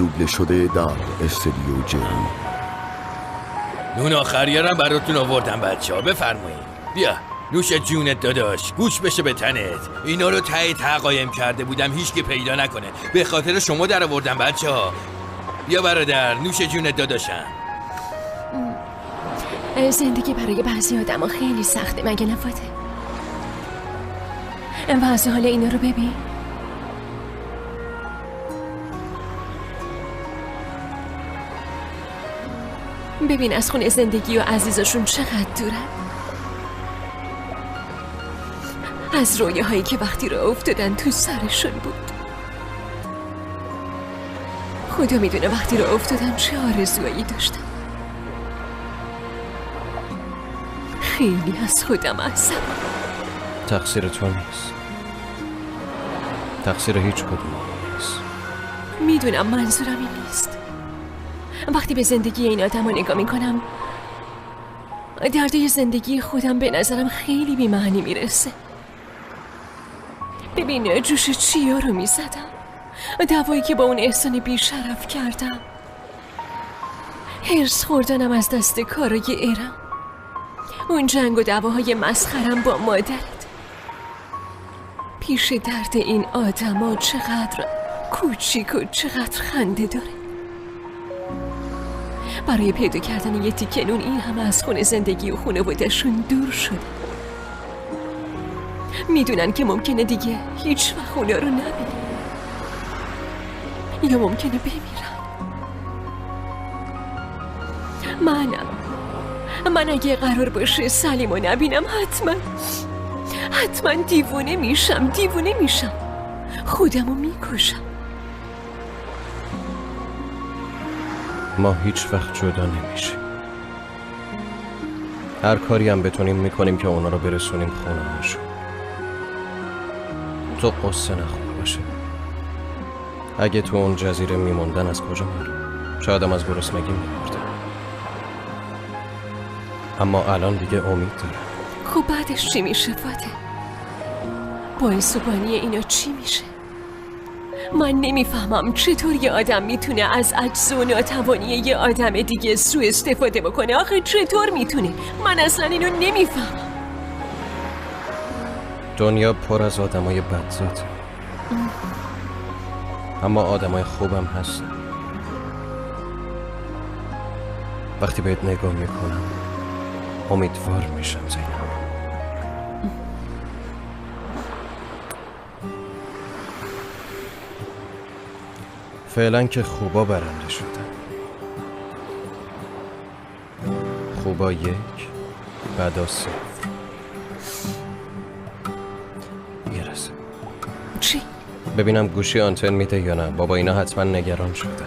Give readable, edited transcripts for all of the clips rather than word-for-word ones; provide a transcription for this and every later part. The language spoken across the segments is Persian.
دوبله شده در استودیو جن. نون آخریه رو براتون آوردم بچه‌ها، بفرمایید. بیا نوش جونت داداش، گوش بشه به تنت. اینا رو ته قایم کرده بودم هیچکی پیدا نکنه، به خاطر شما در آوردم بچه‌ها. بیا برادر، نوش جونت داداشم. زندگی برای بعضی آدم ها خیلی سخته، مگه نفاته؟ واسه حال اینا رو ببین. ببین از خونه زندگی و عزیزشون چقدر دورن، از رویاهایی که وقتی را افتادن تو سرشون بود. خدا میدونه وقتی را افتادن چه آرزوهایی داشتن. خیلی از خودم عصبم. تقصیر تو نیست، تقصیر هیچ کدوم نیست. میدونم منظورم این نیست. وقتی به زندگی این آدم رو نگاه میکنم، درده زندگی خودم به نظرم خیلی بی‌معنی میرسه. ببین جوش چیا رو میزدم، دعوایی که با اون احسان بیشرف کردم، هرس خوردنم از دست کارای ارم، اون جنگ و دعواهای مسخرم با مادرت. پیش درد این آدم ها چقدر کوچیک و چقدر خنده داره. برای پیدا کردن یه تیکه نون این همه از خونه زندگی و خانواده‌شون دور شده. میدونن که ممکنه دیگه هیچ وقت اونا رو نبینن یا ممکنه بمیرن. من اگه قرار باشه سلیمو نبینم حتما دیوونه میشم، خودمو میکشم. ما هیچ وقت جدا نمیشیم. هر کاری هم بتونیم میکنیم که اونا رو برسونیم خونه‌هاشون. تو قصه نخور باشه. اگه تو اون جزیره میموندن از کجا میرم؟ شاید هم از گرسنگی میمردم. اما الان دیگه امید دارم. خب بعدش چی میشه فاطمه؟ باعث و بانی اینا چی میشه؟ من نمیفهمم چطور یه آدم میتونه از عجز و ناتوانی یه آدم دیگه سوء استفاده بکنه. آخه چطور میتونه؟ من اصلا اینو نمیفهمم. دنیا پر از آدمای بدذاته، اما آدمای خوبم هستن. وقتی بهت نگاه میکنم امیدوار میشم زینب. فعلا که خوبا برنده شدن. خوبا 1، بعدا 0. میرسه. چی؟ ببینم گوشی آنتن میده یا نه. بابا اینا حتما نگران شده.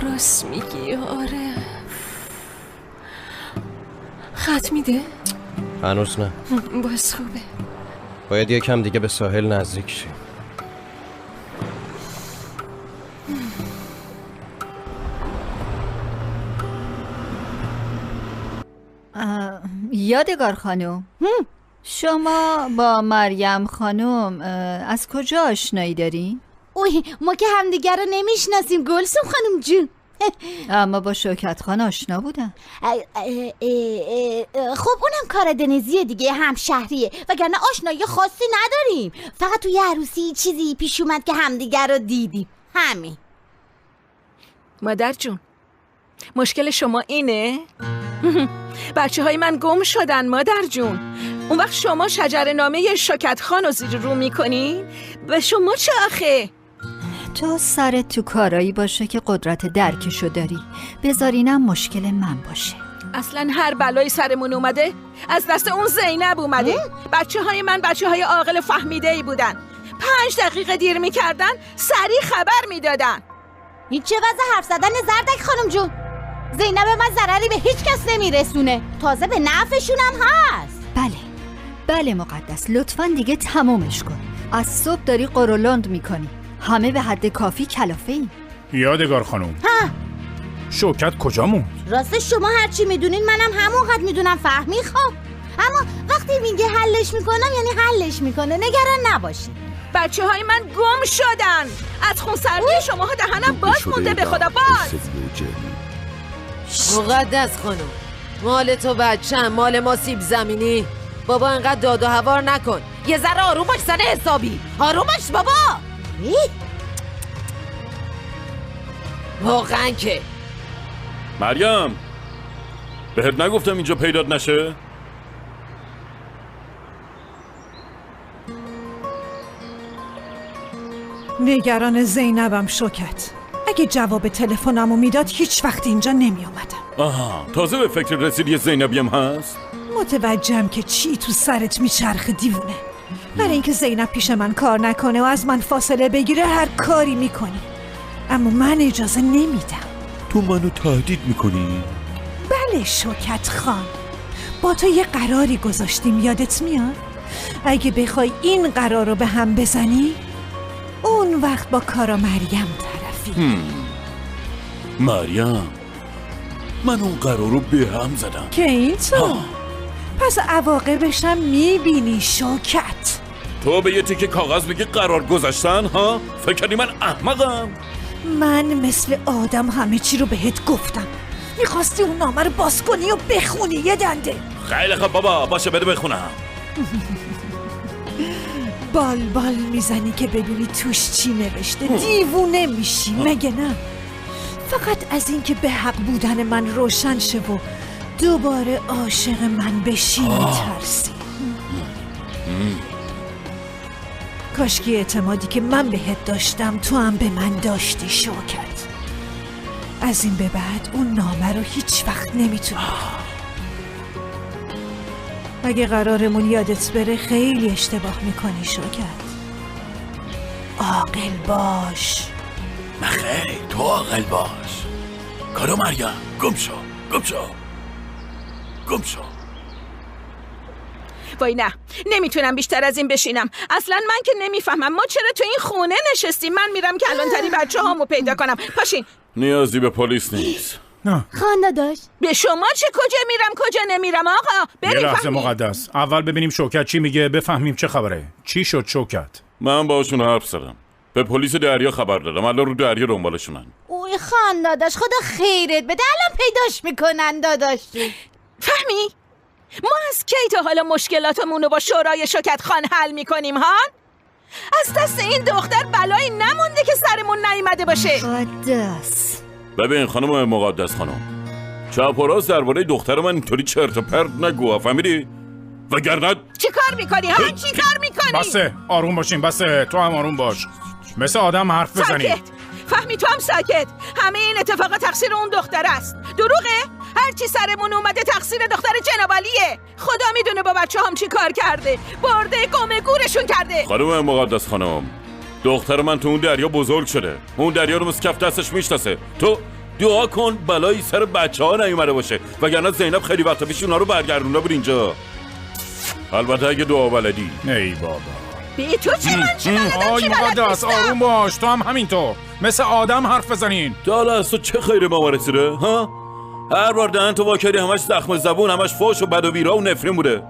راست میگی. آره خط میده؟ هنوز نه. باز خوبه. باید یکم دیگه به ساحل نزدیک شیم. یادگار خانم، شما با مریم خانم از کجا آشنایی دارین؟ اوه ما که همدیگر رو نمیشناسیم گلسوم خانم جون. اما با شوکت خان آشنا بودن. خب اونم کار دنیزیه دیگه، همشهریه، وگرنه آشنایی خاصی نداریم. فقط توی عروسی چیزی پیش اومد که همدیگر رو دیدیم، همین. مادر جون مشکل شما اینه؟ بچه های من گم شدن مادر جون. اون وقت شما شجره نامه شوکت خان رو زیر رو میکنین؟ به شما چه آخه؟ تو سرت تو کارایی باشه که قدرت درکشو داری، بذارینم مشکل من باشه. اصلا هر بلایی سرمون اومده از دست اون زینب اومده. بچه های من بچه های عاقل فهمیده ای بودن. 5 دقیقه دیر میکردن سریع خبر میدادن. این چه وضع حرف زدن زردک خانم جون؟ زینب من ضرری به هیچ کس نمیرسونه، تازه به نفعشون هم هست. بله مقدس، لطفاً دیگه تمومش کن. از صبح داری قرولند میکنی، همه به حد کافی کلافه ای. یادگار خانم شوکت کجا موند؟ راستش شما هرچی میدونین منم همونقدر میدونم فهمی. خب اما وقتی میگه حلش میکنم یعنی حلش میکنه، نگران نباشید. بچه های من گم شدن. از خونسردی شماها دهنم باز مونده، به خدا باز. مقدس خانم، مال تو بچه‌م، مال ما سیب زمینی. بابا انقدر داد و هوار نکن، یه ذره آروم باش سر حسابی. آروم باش بابا. واقعا که مریم، بهت نگفتم اینجا پیدات نشه؟ نگران زینبم شوکت. اگه جواب تلفنمو میداد هیچ وقت اینجا نمی اومدم. آها، تازه به فکر رسیدی زینبیم هست؟ متوجهم که چی تو سرت میچرخه دیوونه. برای اینکه زینب پیش من کار نکنه و از من فاصله بگیره هر کاری میکنی، اما من اجازه نمیدم. تو منو تهدید میکنی؟ بله شوکت خان، با تو یه قراری گذاشتیم، یادت میاد؟ اگه بخوای این قرار رو به هم بزنی اون وقت با کارا مریم طرفی. مریم، من اون قرار رو به هم زدم که این تو پس عواقبشم میبینی شوکت. تو به یه تیکه کاغذ میگی قرار گذاشتن ها؟ فکر کردی من احمقم؟ من مثل آدم همه چی رو بهت گفتم. میخواستی اون نامه رو باز کنی و بخونی یه دنده. خیلی خب بابا، باشه بده بخونم. بال میزنی که ببینی توش چی نوشته. دیوونه میشی مگه نه؟ فقط از اینکه به حق بودن من روشن شه و دوباره عاشق من بشی میترسی. کاشکی اعتمادی که من بهت داشتم تو هم به من داشتی شوکت. از این به بعد اون نامه رو هیچ وقت نمیتونی. اگه قرارمون یادت بره خیلی اشتباه میکنی شوکت. عاقل باش. نخیر، تو عاقل باش. کارو مریم، گم شو. وای نه، نمیتونم بیشتر از این بشینم. اصلا من که نمیفهمم ما چرا تو این خونه نشستیم. من میرم کلانتری بچه هامو پیدا کنم. پاشین. نیازی به پلیس نیست. خانه داشت. به شما چه؟ کجا میرم کجا نمیرم آقا؟ یه لحظه مقدس، اول ببینیم شوکت چی میگه، بفهمیم چه خبره. چی شد شوکت؟ من باشون حرف زدم، به پلیس دریا خبر دادم، الان رو دریا دنبالشونن. اوی خان داداش، خدا خیرت بده، الان پیداش میکنن داداش. فهمی؟ ما از کی تا حالا مشکلاتمون رو با شورای شوکت خان حل میکنیم ها؟ از دست این دختر بلایی نمونده که سرمون نیامده باشه. مقدس، ببین خانم مقدس خانم، چپ و راست درباره دختر من اینطوری چرت و پرت نگو، فهمیدی؟ وگرنه چی کار میکنی ها؟ چی کار میکنی؟ بسه، آروم باشین، بسه. تو هم آروم باش، مثل آدم حرف بزنی. ساکت. فهمی تو هم ساکت. همه این اتفاقات تقصیر اون دختر است. دروغه؟ هرچی سرمون اومده تقصیر دختر جنابالیه. خدا میدونه با بچه هم چی کار کرده، برده گم گورشون کرده. خانم مقدس خانم، دختر من تو اون دریا بزرگ شده، اون دریا رو مثل کف دستش میشناسه. تو دعا کن بلایی سر بچه ها نیومده باشه، وگرنه زینب خیلی وقت پیش اونا رو برگردونده بود اینجا. البته اگه دعا بلدی. ای بابا، به تو چه؟ من چی بلدم؟ آی مقدس، آروم باش، تو هم همینطور مثل آدم حرف بزنین. تا حالا از تو چه خیره ما رسیده ها؟ هر بار دهن تو واکردی همش زخم زبون، همش فوش و بد و بیرا و نفرین بوده.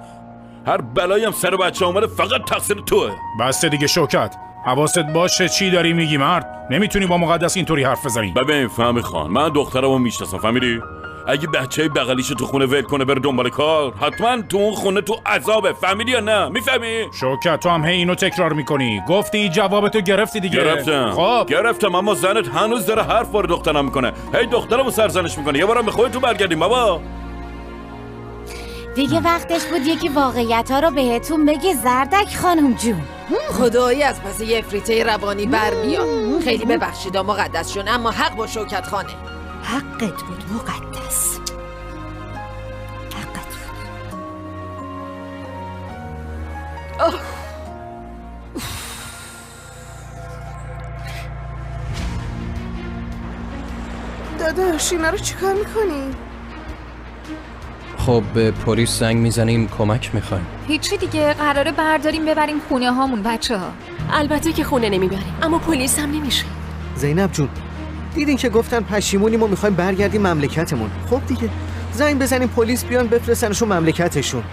هر بلایی هم سر بچه اومده فقط تقصیر توه. بس دیگه شوکت، حواست باشه چی داری میگی مرد. نمیتونی با مقدس اینطوری حرف بزنی. ببین فهمی خان، من دخترمو میشناسم، فهمیدی؟ اگه بچه بغلیش تو خونه ول کنه بره دنبال کار، حتما تو اون خونه تو عذابه، فهمیدی یا نه؟ میفهمی؟ شوکت، تو هم هی اینو تکرار میکنی. گفتی جوابتو گرفتی دیگه. گرفتم، اما زنت هنوز داره حرف وارد دخترم میکنه، هی دخترمو سرزنش میکنه. یه بارم به خودت تو برگردیم بابا. دیگه وقتش بود یکی واقعیت ها رو بهتون بگی زردک خانم جون. خدایی از پس یه افریته روانی برمیاد. خیلی ببخشید مقدس جون، اما حق با شوکت خانه. حقت بود مقدس، حقت بود. داداش اینا رو چیکار میکنی؟ خب به پلیس زنگ میزنیم، کمک میخوایم. هیچی دیگه، قراره برداریم ببریم خونه هامون بچه ها. البته که خونه نمیبریم، اما پلیس هم نمیشه. زینب جون، دیدین که گفتن پشیمونیم و میخوایم برگردیم مملکتمون. خب دیگه زنگ بزنیم پلیس بیان بفرستنشون مملکتشون.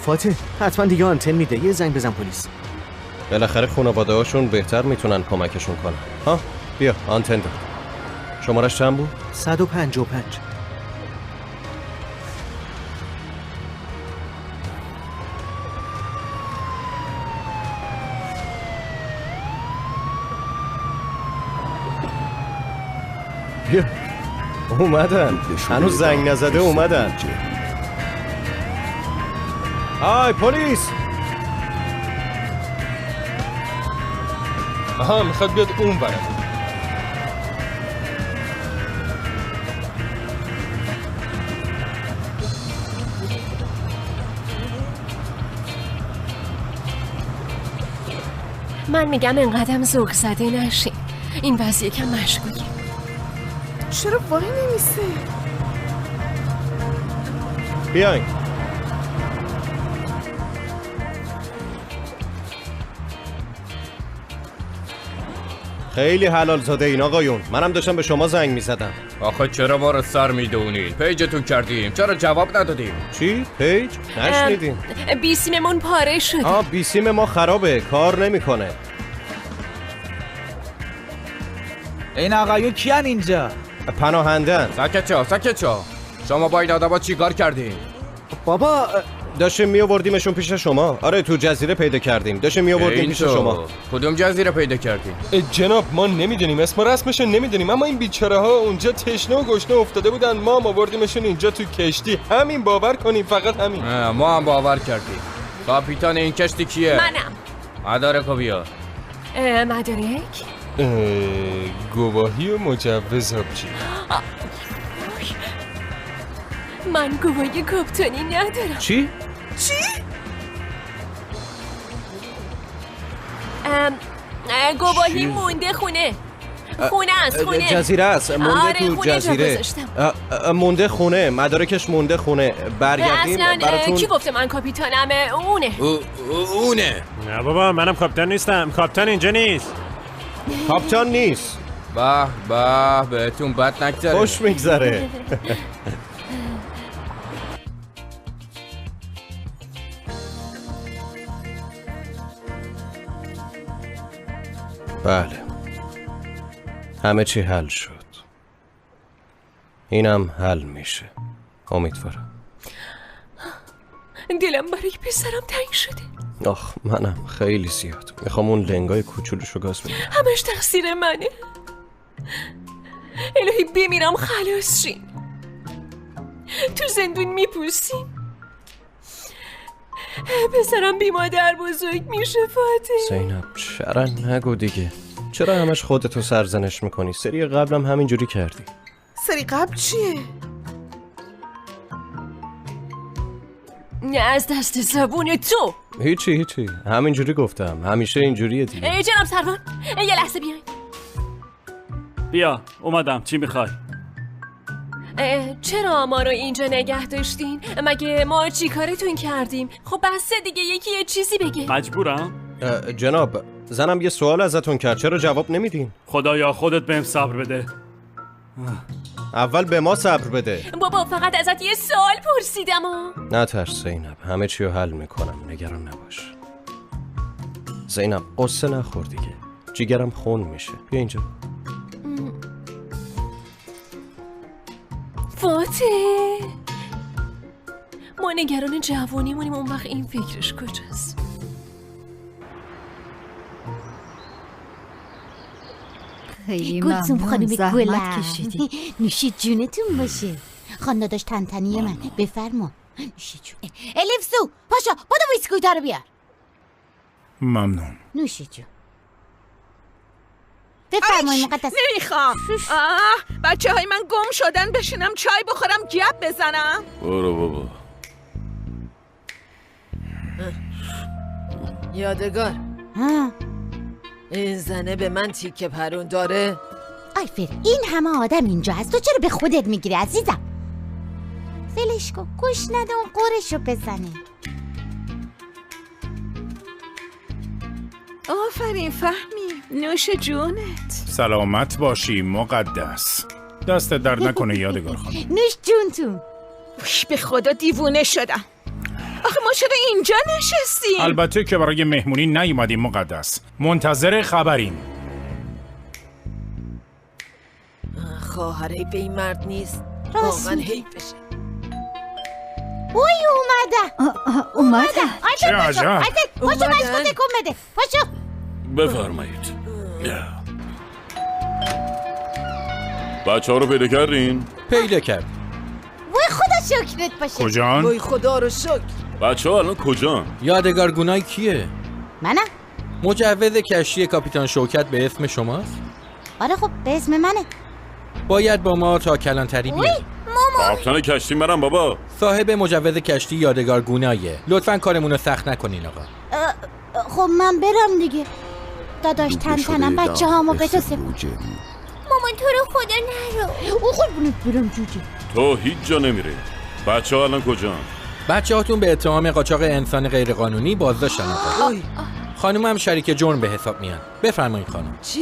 فاتح حتما دیگه آنتن میده، یه زنگ بزن پلیس. بالاخره خانواده هاشون بهتر میتونن کمکشون کنن. ها بیا آنتن داد. شمارش چند بود؟ 155. بیا اومدن، هنوز زنگ نزده اومدن. های پلیس! آها میخواد بیاد اون برم. من میگم انقدرم ذوق زده نشین. این وضعیه کم مشکوکه. چرا وای نمیسه؟ بیاین. خیلی حلال زاده این آقایون. منم داشتم به شما زنگ میزدم. آخه چرا ما رو سر میدونید؟ پیجتون کردیم، چرا جواب ندادیم؟ چی؟ پیج؟ نشنیدیم. بیسیممون پاره شده. بیسیم ما خرابه، کار نمیکنه. این آقایون کیان اینجا؟ پناهندن. ساکت شو. شما با این آدما چیکار کردین؟ بابا داشتیم میآوردیمشون پیش شما. آره تو جزیره پیدا کردیم. داشتیم میآوردیم پیش شما. کدوم جزیره پیدا کردیم؟ جناب ما نمیدونیم، اسم و رسمش نمیدونیم، اما این بیچاره ها اونجا تشنه و گشنه افتاده بودن، ما آوردیمشون اینجا تو کشتی. همین باور کنیم، فقط همین. ما هم باور کردیم. کاپیتان این کشتی کیه؟ منم. مدارکو بیار. مدارک؟ گواهی و مجوز آبجی. من گواهی کاپیتانی ندارم. چی؟ گواهی مونده خونه. خونه است، خونه. جزیره است، مونده تو جزیره. مونده خونه، مدارکش مونده خونه. برگردیم براتون. کی گفته من کاپیتانمه؟ اونه. نه بابا منم کاپیتان نیستم. کاپیتان اینجا نیست. کاپیتان نیست. به بهتون بد نگذره. خوش میگذره. بله همه چی حل شد. اینم حل میشه امیدوارم. دلم برای پسرم تنگ شده. آخ منم خیلی زیاد میخوام اون لنگای کوچولوشو گاز بدم. همش تقصیر منه. الهی بمیرم خلاص شین. تو زندون میپوسیم. پسرم بی مادر بزرگ میشه فاطمه. زینب چرا نگو دیگه. چرا همش خودتو سرزنش میکنی؟ سری قبلم همینجوری کردی. سری قبل چیه؟ نه از دست زبون تو. هیچی همینجوری گفتم. همیشه اینجوریه دیگه. جناب سروان یه لحظه بیاین. بیا اومدم. چی میخوای؟ چرا ما رو اینجا نگه داشتین؟ مگه ما چی کارتون کردیم؟ خب بس دیگه یکی یه چیزی بگه. مجبورم؟ جناب زنم یه سوال ازتون کرد، چرا جواب نمیدین؟ خدایا خودت بهم صبر بده. اول به ما صبر بده. بابا فقط ازت یه سوال پرسیدم. نترس زینب، همه چی رو حل میکنم، نگران نباش. زینب قصه نخور دیگه، جیگرم خون میشه. بیا اینجا. فاطمه ما نگران جوونیمونیم، اون وقت این فکرش کجاست؟ خیلی گلتون ممنون، خانم زحمت گلم کشیدی. نوشی جونتون باشه. خانداداش تنتنی من بفرما. نوشی جون. الفسو پاشا بادو بیسکویتا رو بیار. ممنون. نوشی جون. بفرمایید مقدس. نمیخوام. بچه های من گم شدن، بشینم چای بخورم گپ بزنم. برو بابا. یادگار این زنه به من تیکه پرون داره. آیفر این همه آدم اینجا هست، تو چرا به خودت میگیری عزیزم؟ فلش کن، گوش نده اون قرشو بزنه. آفرین فهمی. نوش جونت. سلامت باشی مقدس. دست درد نکنه یادگار خانم. نوش جونتون. به خدا دیوونه شدم. آخه ما چرا اینجا نشستیم؟ البته که برای مهمونی نیومدیم مقدس، منتظر خبریم. خواهر حیف این مرد نیست، واقعا حیفشه. اوی اومده. چه عجب. پاشو مشکو تکون بده. پاشو. بفرمایید. بچه ها رو پیدا کردین؟ پیدا کرد. وای خدا شکرت باشه. کجان؟ وای خدا رو شکر. بچه ها الان کجان؟ یادگار گونای کیه؟ منم. مجوز کشتی کاپیتان شوکت به اسم شماست؟ آره خب به اسم منه. باید با ما تا کلانتری بیاد. کاپیتان کشتی منم بابا. صاحب مجوز کشتی یادگار گونایه. لطفاً کارمون رو سخت نکنین آقا. خب من برم دیگه. داداش تنم بچه هامو به تو سپرد. مامان تو رو خدا نرو. او قربونت برم جوجه. تو هیچ جا نمیره. بچه ها الان کجان؟ بچه هاتون به اتهام قاچاق انسان غیرقانونی بازداشتن آقا. خانم هم شریک جرم به حساب میان. بفرمایید خانم. چی؟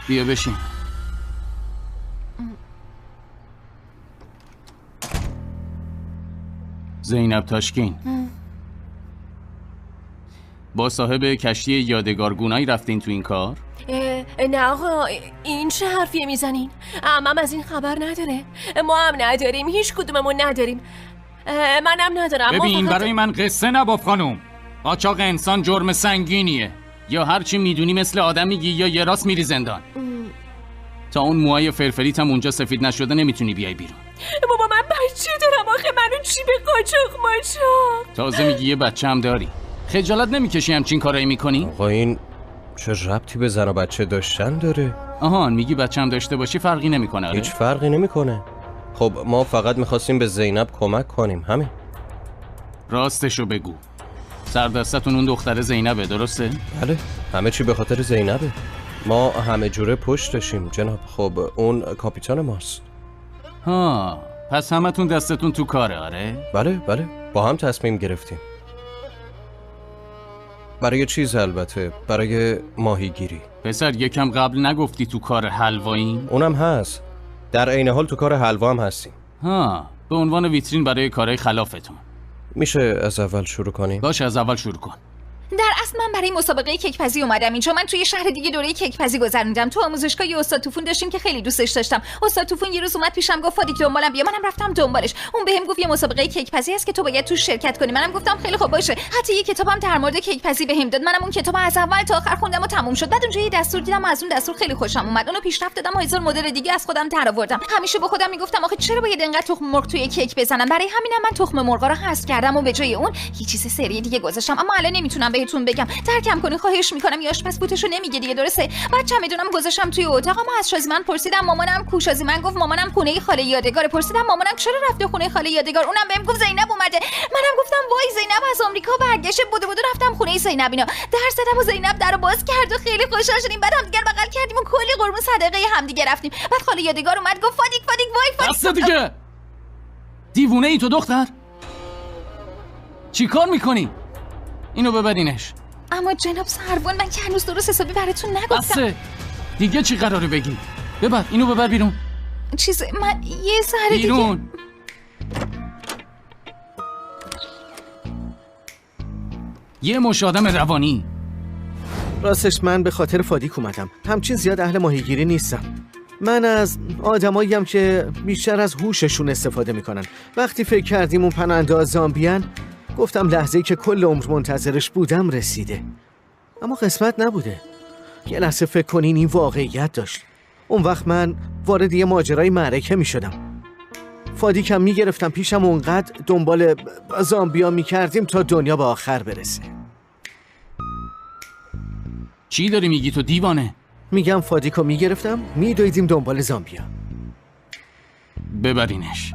بیا بشین. زینب تاشکین با صاحب کشتی یادگار گونایی رفتین تو این کار؟ نه آقا، این چه حرفیه میزنین؟ عمم از این خبر نداره، ما هم نداریم، هیچ کدوممون نداریم. منم ندارم. ببین برای من قصه نباف خانوم. قاچاق انسان جرم سنگینیه. یا هرچی میدونی مثل آدم میگی یا یه راست میری زندان. تا اون موهای فرفریت هم اونجا سفید نشده نمیتونی بیای بیرون. بابا من بچه دارم آخه، منو چی به قاچاق ماچاق؟ تازه میگی یه بچه هم داری. خجالت نمیکشی همچین کارایی میکنی؟ آقا این چه ربطی به زن و بچه داشتن داره؟ آهان میگی بچه هم داشته باشی فرقی نمیکنه؟ هیچ فرقی نمیکنه. خب ما فقط میخواستیم به زینب کمک کنیم، همین. راستشو بگو، سردستتون اون دختر زینبه درسته؟ بله، همه چی به خاطر زینبه. ما همه جوره پشتشیم جناب. خب اون کاپیتان ماست. ها، پس همتون دستتون تو کاره آره؟ بله با هم تصمیم گرفتیم. برای چیز البته، برای ماهیگیری. پسر یکم قبل نگفتی تو کار حلواییم؟ اونم هست. در عین حال تو کار حلوا هم هستیم. ها، به عنوان ویترین برای کارهای خلافتون. میشه از اول شروع کنیم؟ باشه از اول شروع کن. در اصل من برای مسابقه کیک‌پزی اومدم اینجا. من توی شهر دیگه دوره کیک‌پزی گذروندم. تو آموزشگاه یه استاد توفون داشتیم که خیلی دوستش داشتم. استاد توفون یه روز اومد پیشم گفت فادیک دنبالم بیا. منم رفتم دنبالش. اون بهم گفت یه مسابقه کیک‌پزی هست که تو باید توش شرکت کنی. منم گفتم خیلی خوب باشه. حتی یه کتابم در مورد کیک‌پزی بهم داد. منم اون کتابو از اول تا آخر خوندم و تموم شد. بعد اونجا یه دستور دیدم و از اون دستور خیلی خوشم اومد. اونو پیشرفت دادم و هزار مدل دیگه از خودم درآوردم. همیشه به خودم میگفتم آخه چرا باید اینقدر تخم مرغ توی کیک بزنم؟ برای همینم من تخم مرغا رو حذف کردم و به جای اون یه چیز سری دیگه گذاشتم. اما الان نمیتونم بهتون بگم. کم کنین خواهش میکنم. یه آشپز فوتشو نمیگه دیگه درسته؟ بچه‌م میدونم گذاشتم توی اتاق. اما از شازی من پرسیدم مامانم کوشازی من گفت مامانم خونه خاله یادگار. پرسیدم مامانم چرا رفته خونه خاله یادگار؟ اونم بهم گفت زینب اومده. منم گفتم وای زینب از آمریکا برگشته. بودو رفتم خونه زینب اینا. در زدم و زینب درو باز کرد و خیلی خوشحال شدیم. بعد هم دیگه بغل کردیم و کلی قربون صدقه هم دیگه رفتیم. بعد خاله یادگار اومد گفت فادیک وای فادیک دیگه. دیوونه ای تو دختر؟ چیکار میکنی؟ اینو ببرینش. اما جناب سروان من که هنوز درست حسابی براتون نگفتم. بسه دیگه چی قراره بگی؟ ببر اینو ببر بیرون. من یه سر دیگه بیرون. یه مش آدم روانی. راستش من به خاطر فادیک اومدم. همچین زیاد اهل ماهیگیری نیستم. من از آدماییم که بیشتر از هوششون استفاده میکنن. وقتی فکر کردیم اون پناهنده زامبیان، گفتم لحظه‌ای که کل عمر منتظرش بودم رسیده. اما قسمت نبوده. یه لحظه فکر کنین این واقعیت داشت. اون وقت من وارد یه ماجرای معرکه می شدم. فادیکم می گرفتم پیشم، اونقدر دنبال زامبیا می کردیم تا دنیا به آخر برسه. چی داری میگی تو دیوانه؟ میگم فادیکو می گرفتم می دویدیم دنبال زامبیا. ببرینش.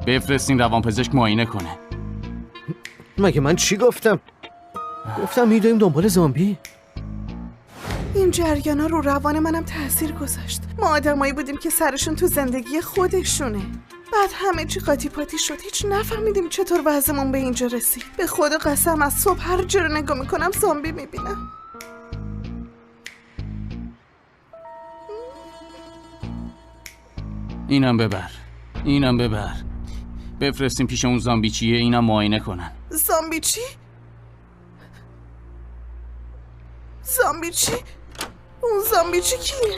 بفرستین روانپزشک معاینه کنه. مگه من چی گفتم؟ گفتم می دویم دنبال زامبی. این جریانا رو روان منم تأثیر گذاشت. ما آدمایی بودیم که سرشون تو زندگی خودشونه. بعد همه چی قاطی پاتی شد. هیچ نفهمیدیم چطور وضعمون به اینجا رسید. به خدا قسم از صبح هر جا رو نگاه میکنم زامبی میبینم. اینم ببر، اینم ببر. بفرستیم پیش اون زامبی چیه، اینم معاینه کنن. زامبی چی؟ زامبی چی؟ اون زامبی چی کیه؟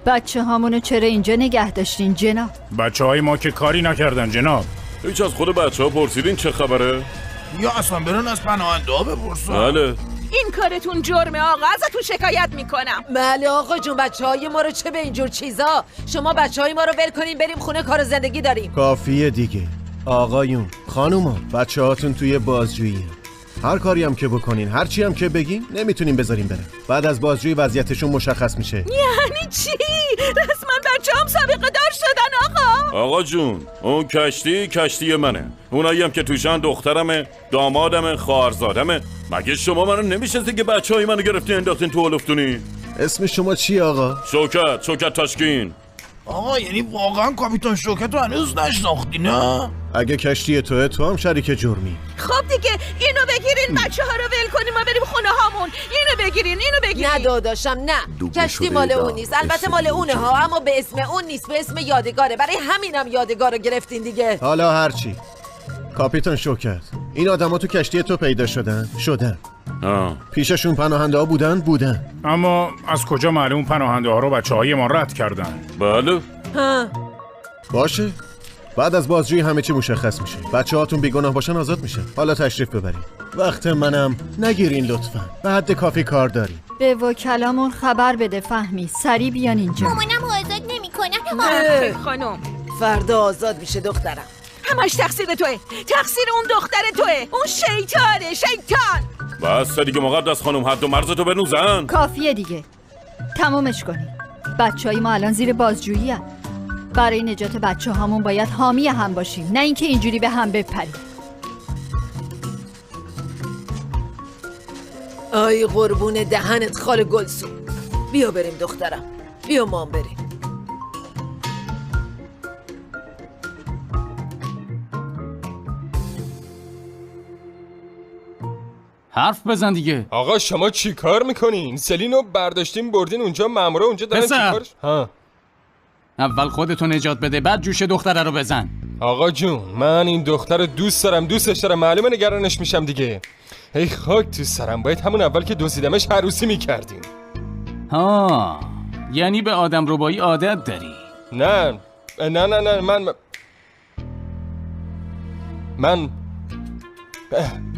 بچه هامونو چرا اینجا نگه داشتین جناب؟ بچه های ما که کاری نکردن جناب. هیچ از خود بچه ها پرسیدین چه خبره؟ یا اصلا برن از پناهنده ها بپرسن. بله. این کارتون جرمه آقا، ازتون شکایت میکنم. بله آقا جون، بچه های ما رو چه به اینجور چیزا؟ شما بچه های ما رو ول کنین بریم خونه، کار زندگی داریم. کافیه دیگه آقایون خانوما، بچه هاتون توی بازجویی. هر کاری هم که بکنین، هر چی هم که بگین، نمیتونین بذارین بره. بعد از بازجویی وضعیتشون مشخص میشه. یعنی چی؟ رسما بچه هم سابقه دار شدن آقا. آقا جون، اون کشتی منه. اونایی هم که توشن دخترمه، دامادمه، خواهرزادمه. مگه شما منو نمیشناسین که بچه های منو گرفتین انداختین تو الفتونی؟ اسم شما چی آقا؟ شوکت تاشکین. آقا یعنی واقعا کاپیتان شوکت رو هنوز نشناختی نه؟ اگه کشتی تو هم شریک جرمی. خب دیگه اینو بگیرین، بچه ها رو ول کنیم ما بریم خونه هامون. اینو بگیرین. نه داداشم نه، کشتی مال اون نیست. البته مال اونه ها، اما به اسم اون نیست، به اسم یادگاره. برای همینم یادگار رو گرفتین دیگه. حالا هرچی. کاپیتان شوکت، این آدما تو کشتی تو پیدا شدن؟ پیششون پناهنده ها بودن؟ اما از کجا معلوم پناهنده ها رو بچه های ما رد کردن؟ بله. باشه، بعد از بازجویی همه چی مشخص میشه. بچه هاتون بیگناه باشن آزاد میشن. حالا تشریف ببرین. وقت منم نگیرین لطفا، به حد کافی کار داریم. به وکلامون خبر بده فهمی، سریع بیان اینجا. مامانم آزاد نمیکنه. خانم فردا آزاد میشه دخترم. همش تقصیر توه، تقصیر اون دختر توه، اون شیطان. بس دیگه مقدس خانم، حد و مرزتو بنوزن. کافیه دیگه، تمومش کنیم. بچه های ما الان زیر بازجویی هست. برای نجات بچه هامون باید حامی هم باشیم، نه اینکه اینجوری به هم بپریم. آی قربون دهنت خاله گلسون. بیا بریم دخترم، بیا مام بریم. حرف بزن دیگه. آقا شما چی کار میکنین؟ سلینو برداشتین بردین اونجا، مامورا اونجا دارن چی کارش؟ اول خودتو نجات بده، بعد جوش دختره رو بزن. آقا جون، من این دختر رو دوستش دارم، معلومه نگرانش میشم دیگه. ای خاک تو سرم، باید همون اول که دزدیدمش عروسی میکردیم. یعنی به آدم ربایی عادت داری؟ نه من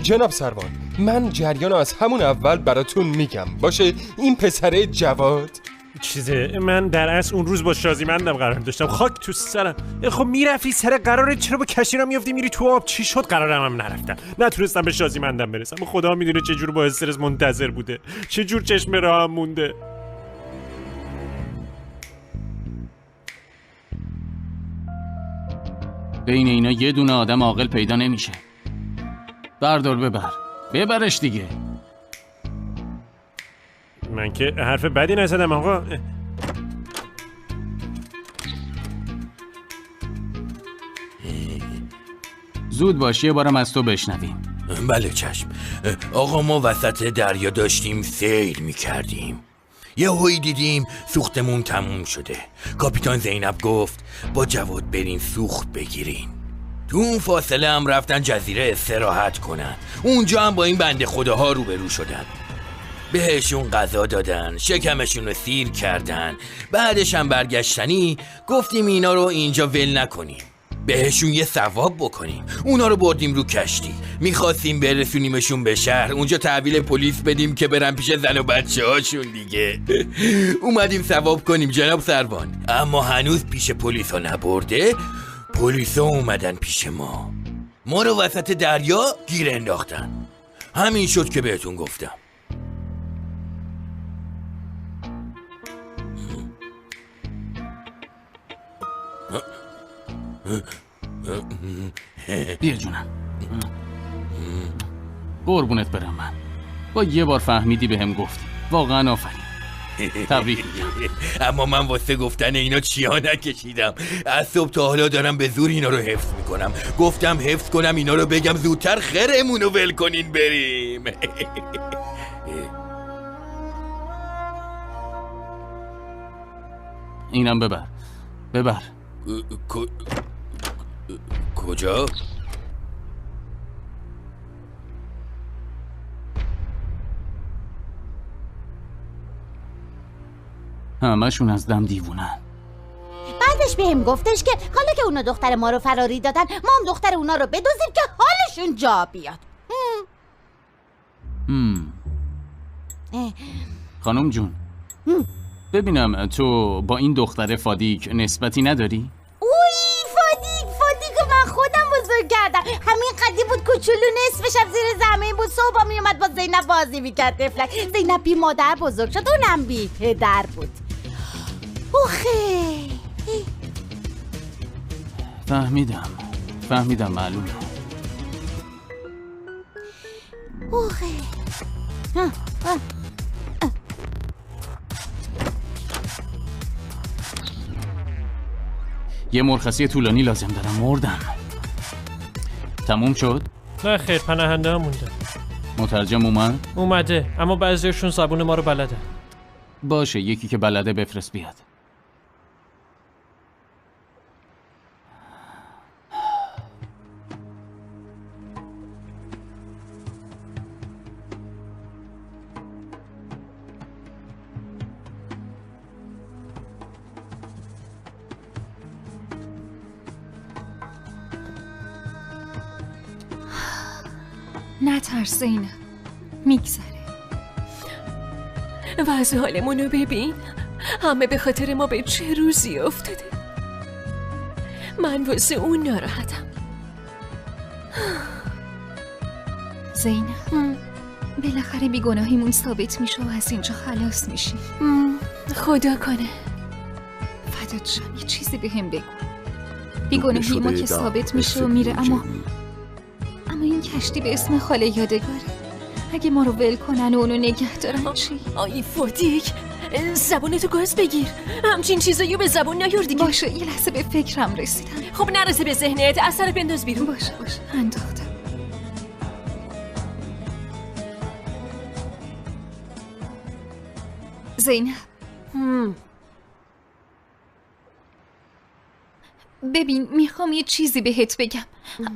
جناب سروان، من جریانو از همون اول براتون میگم باشه. این پسره جواد من در اصل اون روز با شازیمندم قرار داشتم. خاک تو سرم. خب میرفتی سر قراره، چرا با کشتی را میافتی میری تو آب؟ چی شد؟ قرارم هم نرفتم، نتونستم به شازیمندم برسم. خدا میدونه چه جور با استرس منتظر بوده، چه جور چشم راهم مونده. بین اینا یه دونه آدم عاقل پیدا نمیشه. بردار ببرش دیگه. من که حرف بدی نزدم آقا. زود باش، یه بارم از تو بشنویم. بله چشم. آقا ما وسط دریا داشتیم سیر میکردیم، یه هایی دیدیم سوختمون تموم شده. کاپیتان زینب گفت با جواد برین سوخت بگیرین. تو اون فاصله هم رفتن جزیره استراحت کنن. اونجا هم با این بنده خداها روبرو شدن. بهشون غذا دادن، شکمشون رو سیر کردن. بعدش هم برگشتنی گفتیم اینا رو اینجا ول نکنیم، بهشون یه ثواب بکنیم. اونا رو بردیم رو کشتی، میخواستیم برسونیمشون به شهر، اونجا تحویل پلیس بدیم که برن پیش زن و بچه هاشون دیگه. اومدیم ثواب کنیم جناب سروان، اما هنوز پیش پلیس ها نبرده. پلیس ها اومدن پیش ما رو وسط دریا گیر انداختن. همین شد که بهتون گفتم. بیا جونم، قربونت برم. من با یه بار فهمیدی بهم گفتی، واقعا آفرین. تبریک میگم. اما من واسه گفتن اینا چیا نکشیدم. از صبح تا حالا دارم به زور اینا رو حفظ میکنم. گفتم حفظ کنم اینا رو بگم زودتر خرمون رو ول کنین بریم. اینم ببر. کجا؟ همشون از دم دیوونن. بعدش بهم گفتش که حالا که اونا دختر ما رو فراری دادن ما هم دختر اونا رو بدوزیم که حالشون جا بیاد. خانم جون ببینم تو با این دختر فادیک نسبتی نداری؟ اوی فادیک من خودم بزرگ کردم. همین قدی بود کوچولو نصفش هم زیر زمین بود. صبح می اومد با زینب بازی میکرد قفلک. زینب بی مادر بزرگ شد اونم بی پدر بود. اوخه فهمیدم معلومه. اوخه یه مرخصی طولانی لازم دارم. مردم. تموم شد؟ نه خیر، پناهنده ها مونده. مترجم اومده اما بعضیشون زبون ما رو بلده. باشه یکی که بلده بفرست بیاد. نترس زینب، میگذره. وضع حالمونو ببین. همه به خاطر ما به چه روزی افتاده. من واسه اون ناراحتم. زینب بالاخره بیگناهیمون ثابت میشه و از اینجا خلاص میشی. خدا کنه. فدات شم یه چیزی به هم بگو. بیگناهی ما که ثابت میشه و میره اما این کشتی به اسم خاله یادگاره. اگه ما رو ول کنن و اونو نگه دارن چی؟ آی فادیک زبونتو گاز بگیر. همچین چیزایی به زبون نیار دیگه. باشه یه لحظه به فکرم رسیدم. خب نرسه به ذهنت. اثر بنداز بیرون. باشه انداختم. زینب ببین میخوام یه چیزی بهت بگم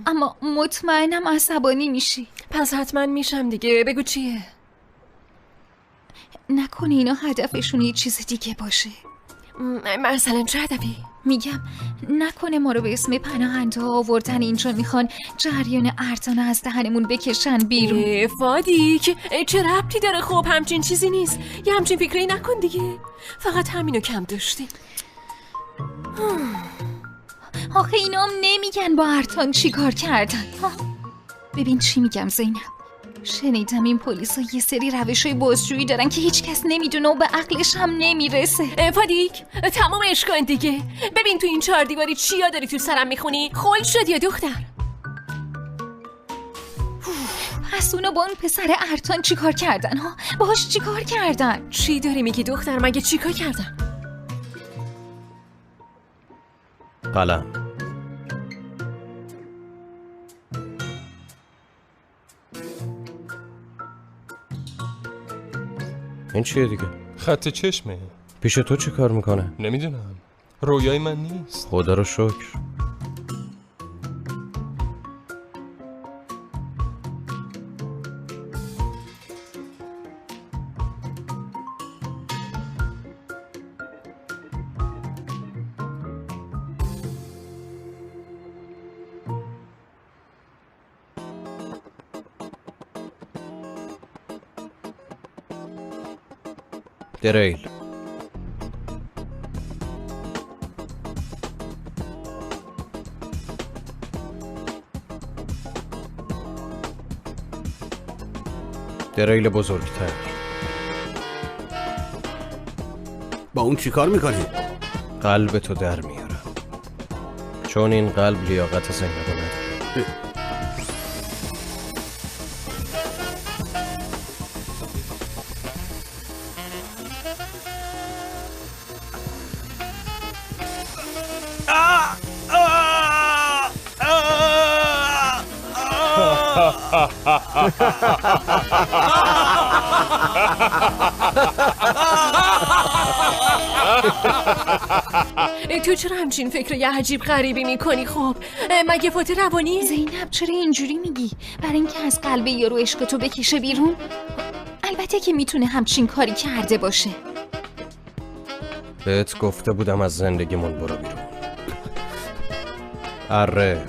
اما مطمئنم عصبانی میشی. پس حتما میشم دیگه. بگو چیه؟ نکنه اینا هدفشون یه چیز دیگه باشه. مثلا چه هدفی؟ میگم نکنه ما رو به اسم پناهنده ها آوردن اینجا میخوان جریان ارتان از دهنمون بکشن بیرون. فادیک چه ربطی داره؟ خب همچین چیزی نیست. یه همچین فکری نکن دیگه. فقط همینو کم داشتی. آخه اینا هم نمیگن با ارتان چی کار کردن. ببین چی میگم زینب. شنیدم این پلیسا یه سری روشای بازجویی دارن که هیچ کس نمیدونه و به عقلش هم نمیرسه. فادیک تمامش کن دیگه. ببین تو این 4 دیواری چیا داری تو سرم میخونی؟ خل شد یا دختر؟ پس اونا با اون پسر ارتان چی کار کردن ها؟ باهاش چی کار کردن؟ چی داری میگی دختر؟ مگه چی کار کردن؟ قلم. این چیه دیگه؟ خط چشمه. پیش تو چی کار میکنه؟ نمیدونم. رویای من نیست. خدا رو شکر. دریل. دریل بزرگتر. با اون چی کار میکنی؟ قلب تو در میارم چون این قلب لیاقت زینب نداره. تو چرا همچین فکر یه عجیب غریبی میکنی؟ خب مگه فوت روانی؟ زینب چرا اینجوری میگی؟ برای اینکه از قلب یارو عشق تو بکشه بیرون؟ البته که میتونه همچین کاری کرده باشه. بهت گفته بودم از زندگیمون برو بیرون. اره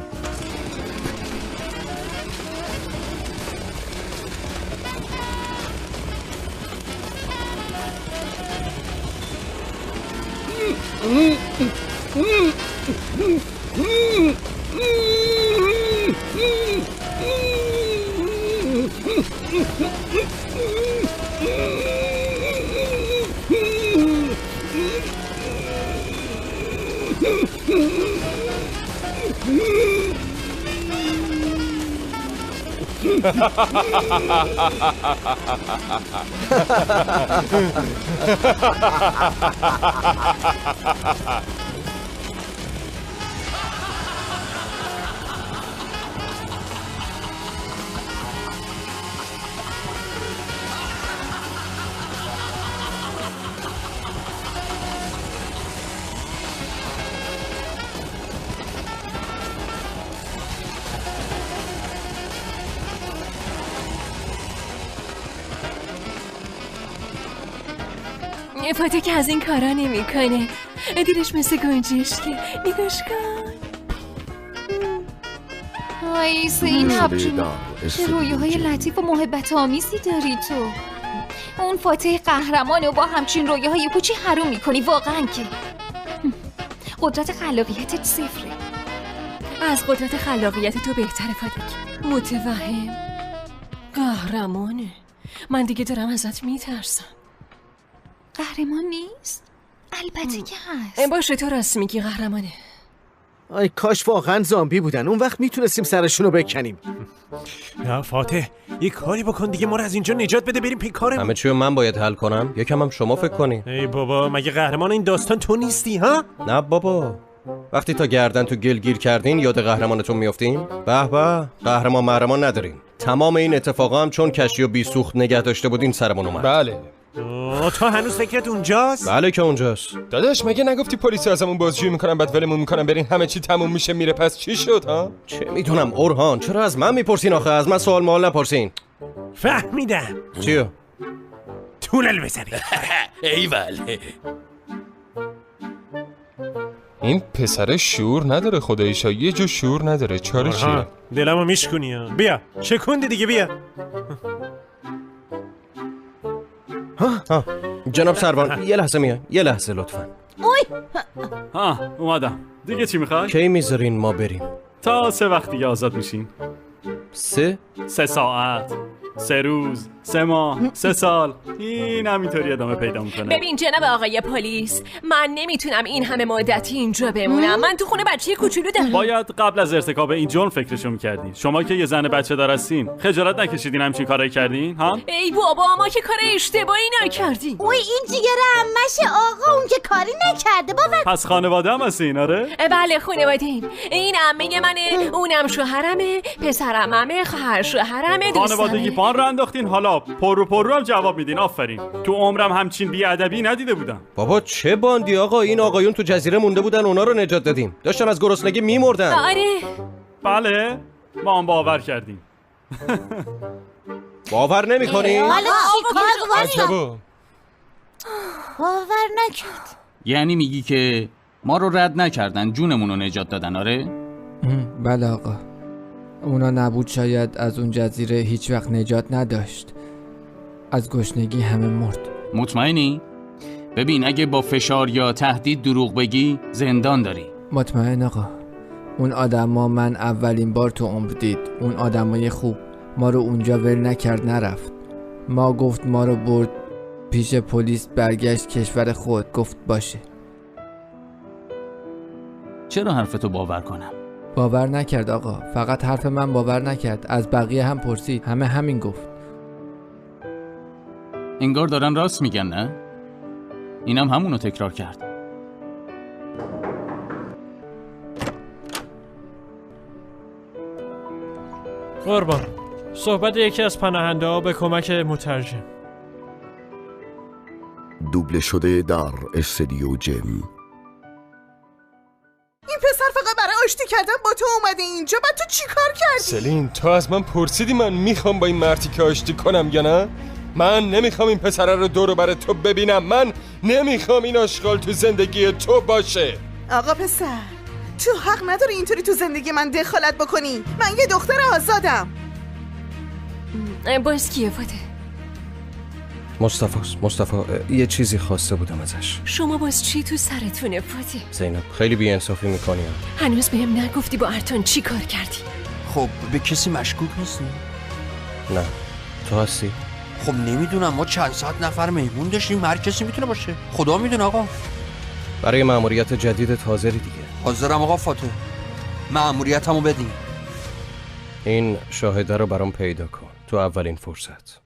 فاته که از این کارا نمیکنه. دیرش مثل گنجشکی. نگاش کن. آی زینب جون، چه رویاهای لطیف و محبت آمیزی داری تو. اون فاتح قهرمان و با همچین رویاهای پوچی حروم میکنی واقعا که. قدرت خلاقیتت صفره. از قدرت خلاقیت تو بهتره فاتح. متوهم. قهرمانه. من دیگه دارم ازت میترسم. قهرمان نیست؟ البته که هست. باشه تو راست میگی، قهرمانه. آی کاش واقعا زامبی بودن، اون وقت میتونستیم سرشونو بکنیم. یا فاتح یه کاری بکن دیگه، ما رو از اینجا نجات بده بریم پی کارم. همه چیو من باید حل کنم؟ یکم هم شما فکر کنی. ای بابا مگه قهرمان این داستان تو نیستی ها؟ نه بابا، وقتی تا گردن تو گل گیر کردین یاد قهرمانتون میافتین؟ به به، قهرمان محرمان ندارین. تمام این اتفاقا هم چون کشتی و بی سوخت نگه داشته بودین سرمون اومد. بله. تو هنوز فکرت اونجاست؟ بله که اونجاست. داداش مگه نگفتی پلیس ازمون بازجویی میکنن بعد ولمون میکنن برین همه چی تموم میشه میره؟ پس چی شد ها؟ چه میدونم اورهان، چرا از من میپرسین آخه؟ از من سوال مال نپرسین. فهمیدم. چیو؟ تونل بزنی. ایول. این پسر شعور نداره خداییشا، یه جو شعور نداره. چاره چیه؟ دلمو میشکنی ها. بیا شکوندی دیگه، بیا. ها جناب سروان یه لحظه میای، یه لحظه لطفا. اومدم. دیگه چی میخوای؟ کی میذارین ما بریم؟ تا 3 وقت دیگه آزاد میشین. 3 ساعت، 3 روز، 3 ماه، 3 سال، این همینطوری ادامه پیدا میکنه. ببین جناب آقای پلیس، من نمیتونم این همه مدتی اینجا بمونم. من تو خونه بچه کوچولو دارم. باید قبل از ارتکاب این جرم فکرشو میکردین. شما که یه زن بچه دار هستین، خجالت نکشیدین همچین کارایی کردین ها؟ ای بابا، ما که کار اشتباهی نکردیم. اوی این جیگر عمشه آقا، اون که کاری نکرده باور. پس خانواده هم هستین؟ آره؟ بله خانواده ایم. این عمه منه، اونم شوهرمه، پسرمه، خواهر شوهرمه، دوستمه. خانوادگی پان رو انداختین، حالا پرو هم جواب میدین. آفرین. تو عمرم همچین بیادبی ندیده بودم. بابا چه باندی آقا، این آقایون تو جزیره مونده بودن، اونا رو نجات دادیم. داشتن از گرسنگی میمردن. آره بله ما هم باور کردیم. باور نمی‌کنی؟ حالا چی کار باور نکرد. یعنی میگی که ما رو رد نکردن، جونمون رو نجات دادن؟ آره؟ بله آقا، اونا نبود شاید از اون جزیره هیچ وقت نجات نداشت. از گشنگی همه مرد. مطمئنی؟ ببین اگه با فشار یا تهدید دروغ بگی زندان داری. مطمئن آقا. اون آدما من اولین بار تو عمر دید. اون آدمای خوب ما رو اونجا ول نکرد نرفت. ما گفت ما رو برد پیش پلیس، برگشت کشور خود، گفت باشه. چرا حرفتو باور کنم؟ باور نکرد آقا، فقط حرف من باور نکرد. از بقیه هم پرسید، همه همین گفت. انگار دارن راست میگن نه؟ اینم همونو تکرار کرد. قربان، صحبت یکی از پناهنده ها به کمک مترجم. دوبله شده در استودیو جم. این پسر فقط برای آشتی کردن با تو اومده اینجا، بعد تو چی کار کردی؟ سلین، تو از من پرسیدی من میخوام با این مردی که آشتی کنم یا نه؟ من نمیخوام این پسره رو دور و بر تو ببینم. من نمیخوام این آشغال تو زندگی تو باشه. آقا پسر، تو حق نداری اینطوری تو زندگی من دخالت بکنی. من یه دختر آزادم. باز کیه فاته؟ مصطفی یه چیزی خواسته بودم ازش. شما باز چی تو سرتونه فاته؟ زینب خیلی بی‌انصافی میکنی. هنوز بهم نگفتی با ارتان چی کار کردی؟ خب به کسی مشکوک نیستی؟ نه، تو هستی؟ خب نمیدونم، ما چند ساعت نفر مهمون داشتیم، هر کسی میتونه باشه، خدا میدونه آقا. برای مأموریت جدیدت حاضری دیگه؟ حاضرم آقا فاته، مأموریتمو بدین. این شاهده رو برام پیدا کن تو اولین فرصت.